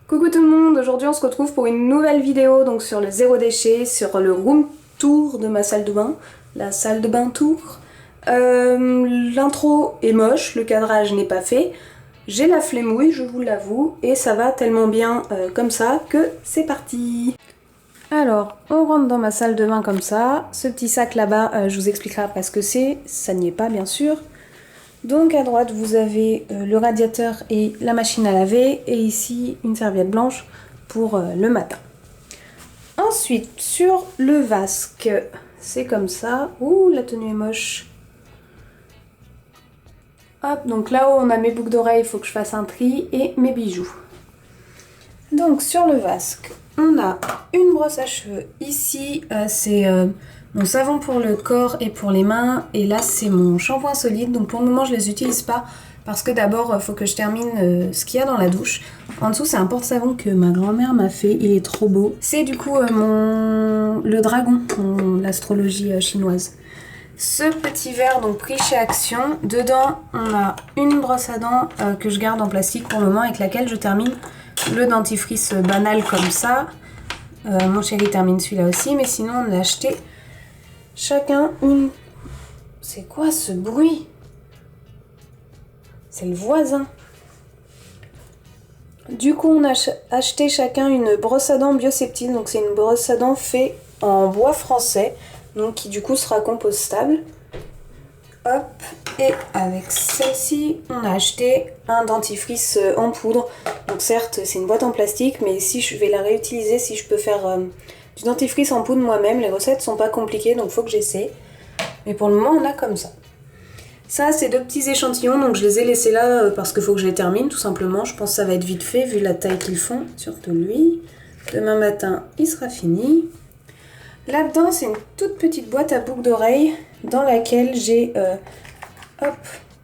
Coucou tout le monde, aujourd'hui on se retrouve pour une nouvelle vidéo donc sur le zéro déchet, sur le room tour de ma salle de bain, la salle de bain tour. L'intro est moche, le cadrage n'est pas fait, j'ai la flemmouille, je vous l'avoue, et ça va tellement bien comme ça que c'est parti. Alors, on rentre dans ma salle de bain comme ça, ce petit sac là-bas, je vous expliquerai après ce que c'est, ça n'y est pas bien sûr. Donc à droite vous avez le radiateur et la machine à laver et ici une serviette blanche pour le matin. Ensuite sur le vasque, c'est comme ça. Ouh, la tenue est moche. Hop, donc là-haut on a mes boucles d'oreilles, il faut que je fasse un tri et mes bijoux. Donc sur le vasque, on a une brosse à cheveux. Ici c'est mon savon pour le corps et pour les mains, et là c'est mon shampoing solide, donc pour le moment je les utilise pas parce que d'abord il faut que je termine ce qu'il y a dans la douche. En dessous c'est un porte-savon que ma grand-mère m'a fait, il est trop beau. C'est du coup le dragon, l'astrologie chinoise. Ce petit verre donc pris chez Action, dedans on a une brosse à dents que je garde en plastique pour le moment, avec laquelle je termine le dentifrice banal comme ça. Mon chéri termine celui-là aussi, mais sinon on a acheté chacun une... C'est quoi ce bruit? C'est le voisin. Du coup, on a acheté chacun une brosse à dents Bioseptile. Donc c'est une brosse à dents faite en bois français, donc qui du coup sera compostable. Hop, et avec celle-ci, on a acheté un dentifrice en poudre. Donc certes, c'est une boîte en plastique, mais si je vais la réutiliser, si je peux faire du dentifrice en poudre moi-même, les recettes sont pas compliquées, donc faut que j'essaie. Mais pour le moment, on a comme ça. Ça, c'est deux petits échantillons, donc je les ai laissés là parce qu'il faut que je les termine, tout simplement. Je pense que ça va être vite fait, vu la taille qu'ils font, surtout lui. Demain matin, il sera fini. Là-dedans, c'est une toute petite boîte à boucles d'oreilles dans laquelle j'ai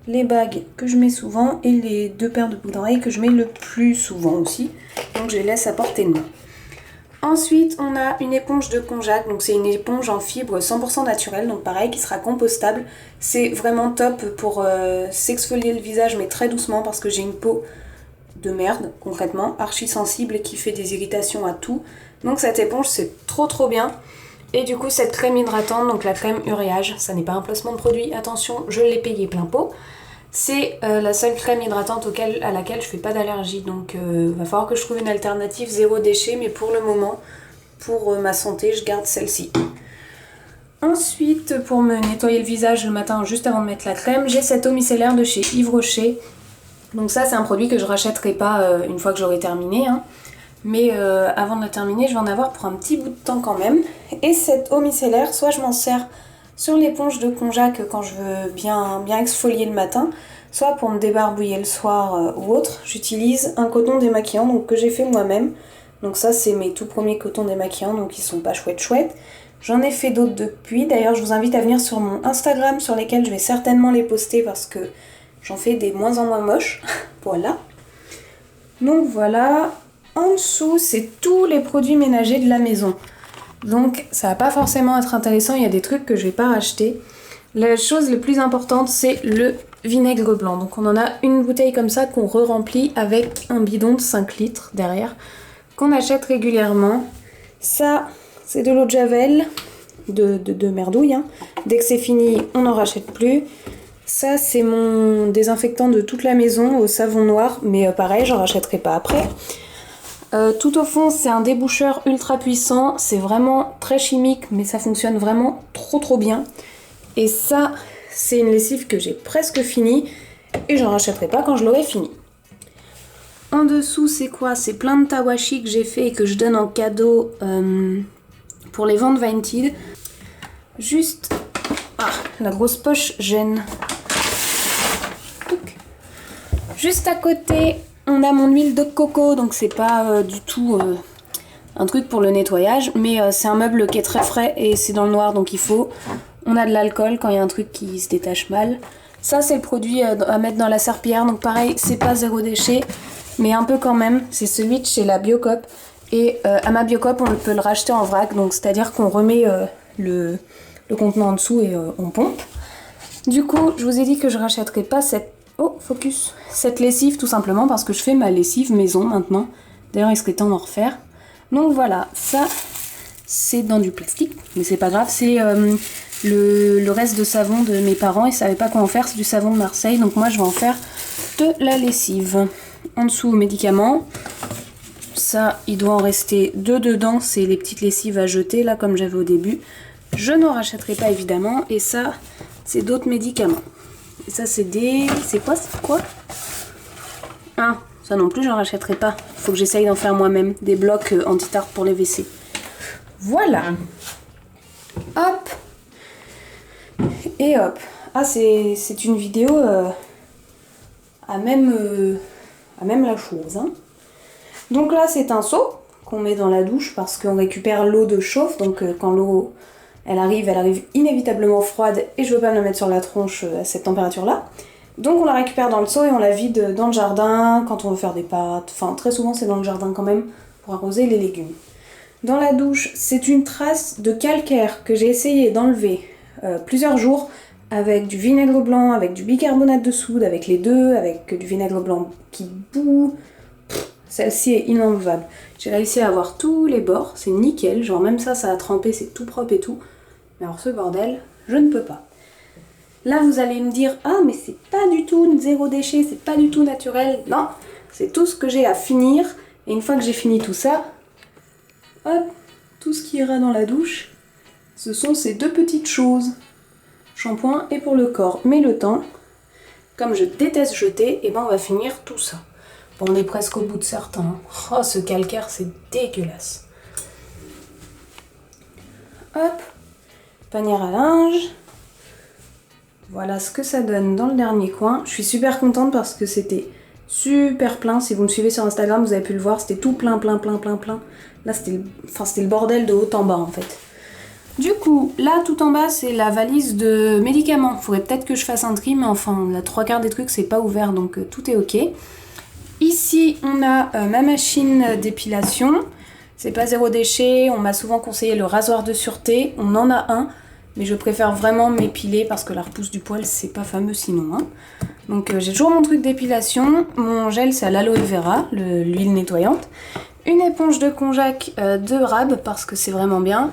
les bagues que je mets souvent et les deux paires de boucles d'oreilles que je mets le plus souvent aussi. Donc je les laisse à portée de main. Ensuite, on a une éponge de konjac, donc c'est une éponge en fibre 100% naturelle, donc pareil, qui sera compostable. C'est vraiment top pour s'exfolier le visage, mais très doucement, parce que j'ai une peau de merde, concrètement, archi sensible et qui fait des irritations à tout. Donc cette éponge, c'est trop bien. Et du coup, cette crème hydratante, donc la crème Uriage, ça n'est pas un placement de produit, attention, je l'ai payé plein pot. C'est la seule crème hydratante à laquelle je fais pas d'allergie, donc va falloir que je trouve une alternative zéro déchet, mais pour le moment, pour ma santé, je garde celle-ci. Ensuite, pour me nettoyer le visage le matin, juste avant de mettre la crème, j'ai cette eau micellaire de chez Yves Rocher. Donc ça, c'est un produit que je rachèterai pas une fois que j'aurai terminé, hein. Mais avant de la terminer, je vais en avoir pour un petit bout de temps quand même. Et cette eau micellaire, soit je m'en sers sur l'éponge de konjac quand je veux bien exfolier le matin, soit pour me débarbouiller le soir ou autre. J'utilise un coton démaquillant donc, que j'ai fait moi-même. Donc ça, c'est mes tout premiers cotons démaquillants, donc ils sont pas chouettes. J'en ai fait d'autres depuis. D'ailleurs, je vous invite à venir sur mon Instagram, sur lesquels je vais certainement les poster parce que j'en fais des moins en moins moches. Voilà. Donc voilà. En dessous, c'est tous les produits ménagers de la maison. Donc ça va pas forcément être intéressant, il y a des trucs que je vais pas racheter. La chose la plus importante, c'est le vinaigre blanc. Donc on en a une bouteille comme ça qu'on re-remplit avec un bidon de 5 litres derrière, qu'on achète régulièrement. Ça, c'est de l'eau de javel, de merdouille, hein. Dès que c'est fini, on n'en rachète plus. Ça, c'est mon désinfectant de toute la maison au savon noir, mais pareil, j'en rachèterai pas après. Tout au fond, c'est un déboucheur ultra puissant, c'est vraiment très chimique, mais ça fonctionne vraiment trop bien. Et ça, c'est une lessive que j'ai presque finie, et j'en rachèterai pas quand je l'aurai fini. En dessous, c'est quoi? C'est plein de tawashi que j'ai fait et que je donne en cadeau pour les ventes Vinted. Juste... Ah, la grosse poche gêne. Juste à côté... On a mon huile de coco, donc c'est pas du tout un truc pour le nettoyage, mais c'est un meuble qui est très frais et c'est dans le noir, donc il faut. On a de l'alcool quand il y a un truc qui se détache mal. Ça, c'est le produit à mettre dans la serpillière, donc pareil, c'est pas zéro déchet, mais un peu quand même. C'est celui de chez la Biocop. Et à ma Biocop, on peut le racheter en vrac, donc c'est-à-dire qu'on remet le contenant en dessous et on pompe. Du coup, je vous ai dit que je rachèterai pas cette... Oh, focus. Cette lessive, tout simplement parce que je fais ma lessive maison maintenant. D'ailleurs, il serait temps d'en refaire. Donc voilà, ça, c'est dans du plastique, mais c'est pas grave. C'est le reste de savon de mes parents. Ils savaient pas quoi en faire, c'est du savon de Marseille. Donc moi, je vais en faire de la lessive. En dessous, médicaments. Ça, il doit en rester 2 dedans. C'est les petites lessives à jeter, là, comme j'avais au début. Je n'en rachèterai pas, évidemment. Et ça, c'est d'autres médicaments. Et ça, c'est des... C'est quoi? Ah, ça non plus, j'en rachèterai pas. Faut que j'essaye d'en faire moi-même. Des blocs anti-tarte pour les WC. Voilà. Hop. Et hop. Ah, c'est une vidéo à même la chose. Hein. Donc là, c'est un seau qu'on met dans la douche parce qu'on récupère l'eau de chauffe. Donc quand l'eau, elle arrive inévitablement froide et je veux pas me la mettre sur la tronche à cette température-là. Donc on la récupère dans le seau et on la vide dans le jardin quand on veut faire des pâtes. Enfin, très souvent, c'est dans le jardin quand même pour arroser les légumes. Dans la douche, c'est une trace de calcaire que j'ai essayé d'enlever plusieurs jours avec du vinaigre blanc, avec du bicarbonate de soude, avec les deux, avec du vinaigre blanc qui bout. Celle-ci est inenlevable. J'ai réussi à avoir tous les bords, c'est nickel, genre même ça a trempé, c'est tout propre et tout. Mais alors ce bordel, je ne peux pas. Là vous allez me dire, ah mais c'est pas du tout zéro déchet, c'est pas du tout naturel. Non, c'est tout ce que j'ai à finir. Et une fois que j'ai fini tout ça, hop, tout ce qui ira dans la douche, ce sont ces 2 petites choses. Shampoing et pour le corps. Mais le temps, comme je déteste jeter, et ben on va finir tout ça. Bon, on est presque au bout de certains. Oh, ce calcaire, c'est dégueulasse. Hop, panière à linge. Voilà ce que ça donne dans le dernier coin. Je suis super contente parce que c'était super plein. Si vous me suivez sur Instagram, vous avez pu le voir, c'était tout plein. Là, c'était le bordel de haut en bas, en fait. Du coup, là, tout en bas, c'est la valise de médicaments. Faudrait peut-être que je fasse un tri, mais enfin, la 3/4 des trucs, c'est pas ouvert, donc tout est ok. Ici, on a ma machine d'épilation. C'est pas zéro déchet. On m'a souvent conseillé le rasoir de sûreté. On en a un, mais je préfère vraiment m'épiler parce que la repousse du poil, c'est pas fameux sinon. Hein. Donc, j'ai toujours mon truc d'épilation. Mon gel, c'est à l'aloe vera, l'huile nettoyante. Une éponge de konjac de Rab parce que c'est vraiment bien.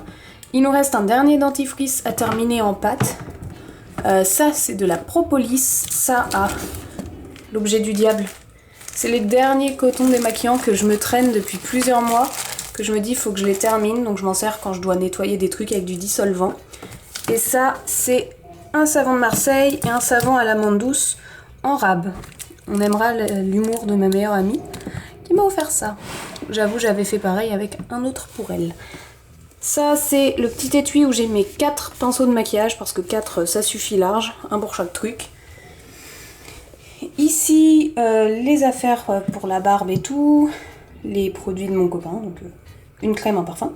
Il nous reste un dernier dentifrice à terminer en pâte. Ça, c'est de la propolis. Ça, l'objet du diable. C'est les derniers cotons démaquillants que je me traîne depuis plusieurs mois. Que je me dis, il faut que je les termine. Donc, je m'en sers quand je dois nettoyer des trucs avec du dissolvant. Et ça, c'est un savon de Marseille et un savon à l'amande douce en Rab. On aimera l'humour de ma meilleure amie qui m'a offert ça. J'avoue, j'avais fait pareil avec un autre pour elle. Ça, c'est le petit étui où j'ai mes 4 pinceaux de maquillage, parce que 4, ça suffit large, un pour chaque truc. Ici, les affaires pour la barbe et tout, les produits de mon copain, donc une crème, un parfum.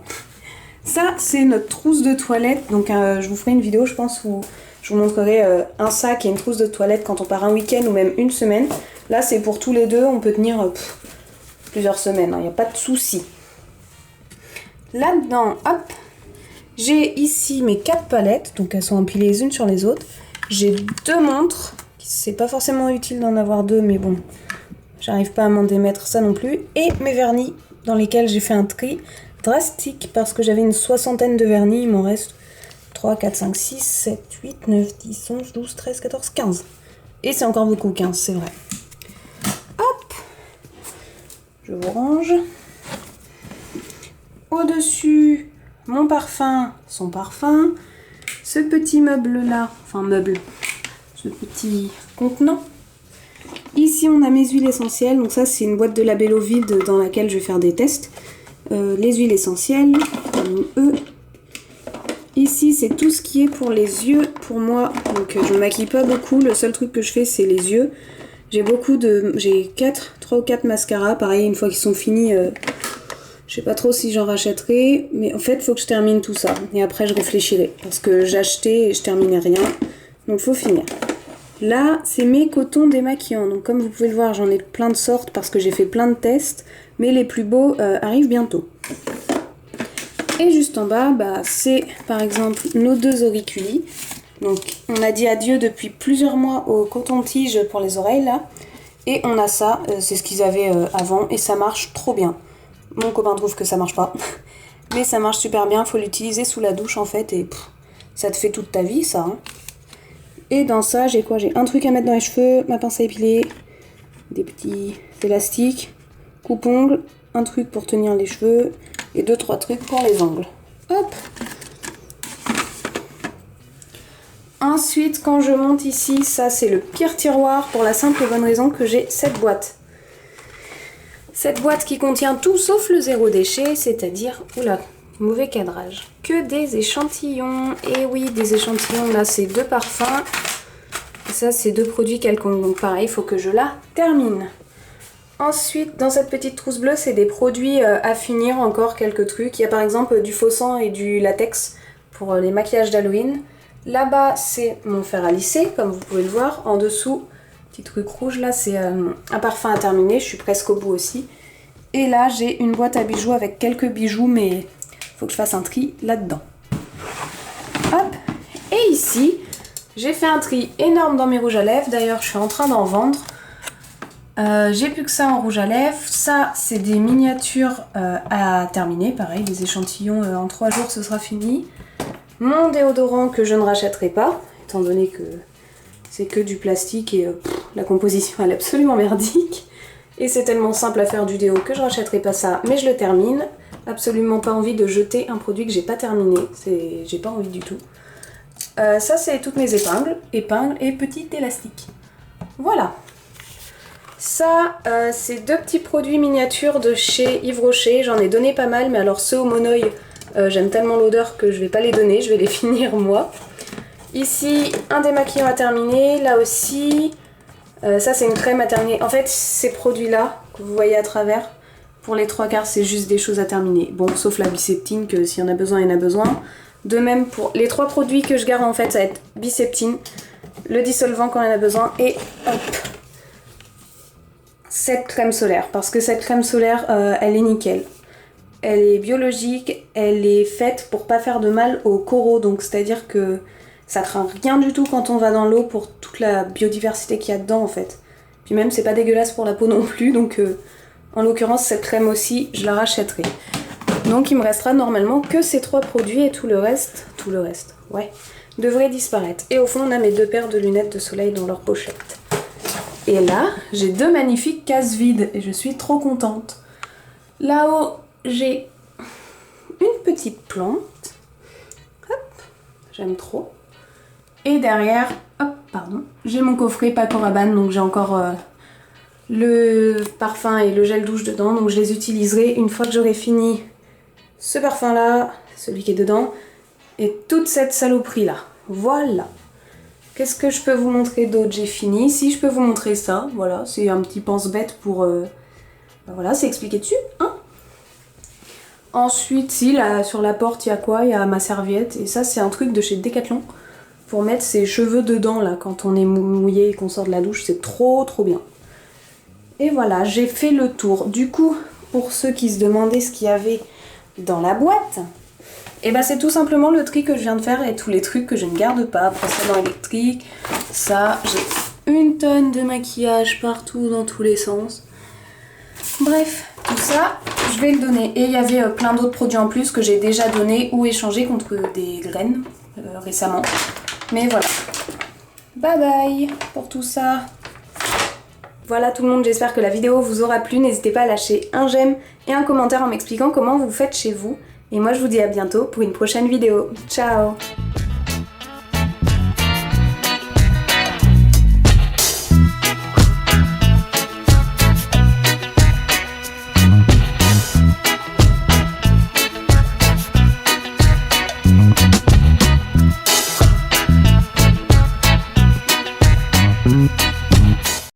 Ça, c'est notre trousse de toilette, donc je vous ferai une vidéo, je pense, où je vous montrerai un sac et une trousse de toilette quand on part un week-end ou même une semaine. Là, c'est pour tous les deux, on peut tenir plusieurs semaines, il n'y a pas de souci. Là-dedans, hop, j'ai ici mes 4 palettes, donc elles sont empilées les unes sur les autres. J'ai 2 montres, c'est pas forcément utile d'en avoir 2, mais bon, j'arrive pas à m'en démettre ça non plus. Et mes vernis, dans lesquels j'ai fait un tri drastique, parce que j'avais une 60aine de vernis, il m'en reste 3, 4, 5, 6, 7, 8, 9, 10, 11, 12, 13, 14, 15. Et c'est encore beaucoup, 15, c'est vrai. Hop, je vous range. Au-dessus, mon parfum, son parfum, ce petit meuble-là, ce petit contenant. Ici, on a mes huiles essentielles, donc ça, c'est une boîte de Labello vide dans laquelle je vais faire des tests. Les huiles essentielles, Ici, c'est tout ce qui est pour les yeux, pour moi, donc je ne maquille pas beaucoup, le seul truc que je fais, c'est les yeux. J'ai 3 ou 4 mascaras, pareil, une fois qu'ils sont finis... Je sais pas trop si j'en rachèterai, mais en fait, il faut que je termine tout ça. Et après, je réfléchirai. Parce que j'achetais et je terminais rien. Donc, il faut finir. Là, c'est mes cotons démaquillants. Donc, comme vous pouvez le voir, j'en ai plein de sortes parce que j'ai fait plein de tests. Mais les plus beaux arrivent bientôt. Et juste en bas, c'est par exemple nos 2 auriculis. Donc, on a dit adieu depuis plusieurs mois au coton-tige pour les oreilles, là. Et on a ça, c'est ce qu'ils avaient avant. Et ça marche trop bien. Mon copain trouve que ça marche pas. Mais ça marche super bien, faut l'utiliser sous la douche en fait et ça te fait toute ta vie ça. Hein. Et dans ça, j'ai quoi? J'ai un truc à mettre dans les cheveux, ma pince à épiler, des petits élastiques, coupe-ongles, un truc pour tenir les cheveux et 2-3 trucs pour les ongles. Hop! Ensuite, quand je monte ici, ça c'est le pire tiroir pour la simple et bonne raison que j'ai cette boîte. Cette boîte qui contient tout sauf le zéro déchet, c'est-à-dire, oula, mauvais cadrage, que des échantillons. Et oui, des échantillons, là c'est 2 parfums. Et ça c'est 2 produits quelconques, donc pareil, il faut que je la termine. Ensuite, dans cette petite trousse bleue, c'est des produits à finir, encore quelques trucs. Il y a par exemple du faux sang et du latex pour les maquillages d'Halloween. Là-bas, c'est mon fer à lisser, comme vous pouvez le voir. En dessous, petit truc rouge, là, c'est un parfum à terminer. Je suis presque au bout aussi. Et là, j'ai une boîte à bijoux avec quelques bijoux, mais il faut que je fasse un tri là-dedans. Hop. Et ici, j'ai fait un tri énorme dans mes rouges à lèvres. D'ailleurs, je suis en train d'en vendre. J'ai plus que ça en rouge à lèvres. Ça, c'est des miniatures à terminer. Pareil, des échantillons. En 3 jours, ce sera fini. Mon déodorant que je ne rachèterai pas, étant donné que c'est que du plastique et la composition elle est absolument merdique. Et c'est tellement simple à faire du déo que je ne rachèterai pas ça, mais je le termine. Absolument pas envie de jeter un produit que j'ai pas terminé, j'ai pas envie du tout. Ça c'est toutes mes épingles et petits élastiques. Voilà. Ça, c'est 2 petits produits miniatures de chez Yves Rocher, j'en ai donné pas mal, mais alors ceux au monoeil, j'aime tellement l'odeur que je vais pas les donner, je vais les finir moi. Ici, un démaquillant à terminer, là aussi. Ça, c'est une crème à terminer. En fait, ces produits-là, que vous voyez à travers, pour les 3/4, c'est juste des choses à terminer. Bon, sauf la Biseptine, que s'il y en a besoin, il y en a besoin. De même, pour les 3 produits que je garde, en fait, ça va être Biseptine, le dissolvant quand il y en a besoin, et hop, cette crème solaire. Parce que cette crème solaire, elle est nickel. Elle est biologique, elle est faite pour pas faire de mal aux coraux, donc c'est-à-dire que ça craint rien du tout quand on va dans l'eau pour toute la biodiversité qu'il y a dedans en fait. Puis même c'est pas dégueulasse pour la peau non plus, donc en l'occurrence cette crème aussi je la rachèterai. Donc il me restera normalement que ces 3 produits et tout le reste, ouais, devrait disparaître. Et au fond on a mes 2 paires de lunettes de soleil dans leur pochette. Et là j'ai 2 magnifiques cases vides et je suis trop contente. Là-haut j'ai une petite plante, hop, j'aime trop. Et derrière, hop, pardon, j'ai mon coffret Paco Rabanne, donc j'ai encore le parfum et le gel douche dedans, donc je les utiliserai une fois que j'aurai fini ce parfum là, celui qui est dedans, et toute cette saloperie là. Voilà. Qu'est-ce que je peux vous montrer d'autre? J'ai fini. Si je peux vous montrer ça, voilà, c'est un petit pense-bête pour... ben voilà, c'est expliqué dessus, hein. Ensuite, si, là, sur la porte, il y a quoi? Il y a ma serviette, et ça, c'est un truc de chez Decathlon, pour mettre ses cheveux dedans, là, quand on est mouillé et qu'on sort de la douche, c'est trop bien. Et voilà, j'ai fait le tour. Du coup, pour ceux qui se demandaient ce qu'il y avait dans la boîte, et ben c'est tout simplement le tri que je viens de faire et tous les trucs que je ne garde pas. Procédant électrique, ça, j'ai une tonne de maquillage partout, dans tous les sens. Bref, tout ça, je vais le donner. Et il y avait plein d'autres produits en plus que j'ai déjà donné ou échangé contre des graines récemment. Mais voilà. Bye bye pour tout ça. Voilà tout le monde, j'espère que la vidéo vous aura plu. N'hésitez pas à lâcher un j'aime et un commentaire en m'expliquant comment vous faites chez vous. Et moi je vous dis à bientôt pour une prochaine vidéo. Ciao!